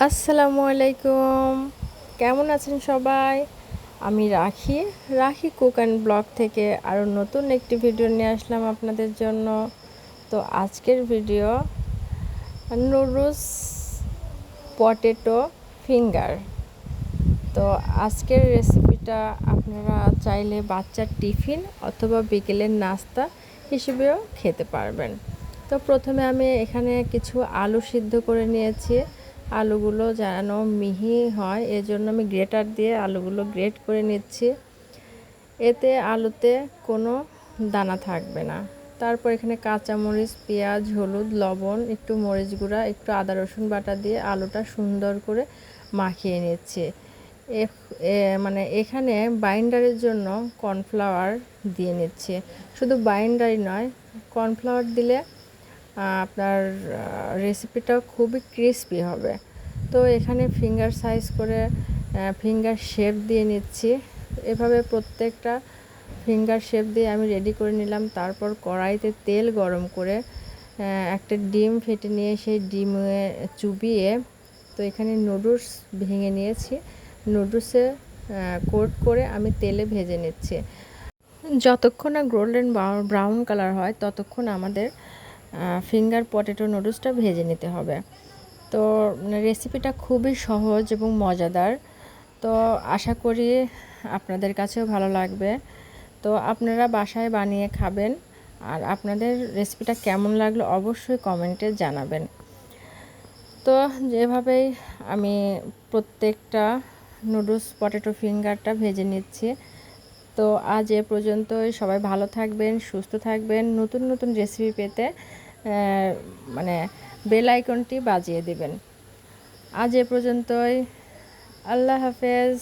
আসসালামু আলাইকুম। কেমন আছেন সবাই? আমি রাখি কুক অ্যান্ড ব্লগ থেকে আরও নতুন একটি ভিডিও নিয়ে আসলাম আপনাদের জন্য। তো আজকের ভিডিও নুডলস পটেটো ফিঙ্গার। তো আজকের রেসিপিটা আপনারা চাইলে বাচ্চার টিফিন অথবা বিকেলের নাস্তা হিসেবেও খেতে পারবেন। তো প্রথমে আমি এখানে কিছু আলু সিদ্ধ করে নিয়েছি। আলুগুলো যেন মিহি হয় এজন্য আমি গ্রেটার দিয়ে আলুগুলো গ্রেট করে নিচ্ছি। এতে আলুতে কোনো দানা থাকবে না। তারপর এখানে কাঁচামরিচ, পেঁয়াজ, হলুদ, লবণ, একটু মরিচ গুঁড়া, একটু আদা রসুন বাটা দিয়ে আলুটা সুন্দর করে মাখিয়ে নিচ্ছি। মানে এখানে বাইন্ডারের জন্য কর্নফ্লাওয়ার দিয়ে নিচ্ছি। শুধু বাইন্ডারই নয়, কর্নফ্লাওয়ার দিলে আপনার রেসিপিটা খুবই ক্রিস্পি হবে। তো এখানে ফিঙ্গার সাইজ করে ফিঙ্গার শেপ দিয়ে নিচ্ছি। এভাবে প্রত্যেকটা ফিঙ্গার শেপ দিয়ে আমি রেডি করে নিলাম। তারপর কড়াইতে তেল গরম করে একটা ডিম ফেটে নিয়ে সেই ডিমে চুবিয়ে, তো এখানে নুডলস ভেঙে নিয়েছি, নুডলসে কোট করে আমি তেলে ভেজে নিচ্ছি। যতক্ষণ না গোল্ডেন ব্রাউন কালার হয় ততক্ষণ আমাদের ফিঙ্গার পটেটো নুডলসটা ভেজে নিতে হবে। তো রেসিপিটা খুবই সহজ এবং মজাদার। তো আশা করি আপনাদের কাছেও ভালো লাগবে। তো আপনারা বাসায় বানিয়ে খাবেন, আর আপনাদের রেসিপিটা কেমন লাগলো অবশ্যই কমেন্টে জানাবেন। তো যেভাবেই আমি প্রত্যেকটা নুডলস পটেটো ফিঙ্গারটা ভেজে নিচ্ছি। তো আজ এ পর্যন্তই। সবাই ভালো থাকবেন, সুস্থ থাকবেন। নতুন নতুন রেসিপি পেতে মানে বেল আইকনটি বাজিয়ে দিবেন। আজ এ পর্যন্তই। আল্লাহ হাফেজ।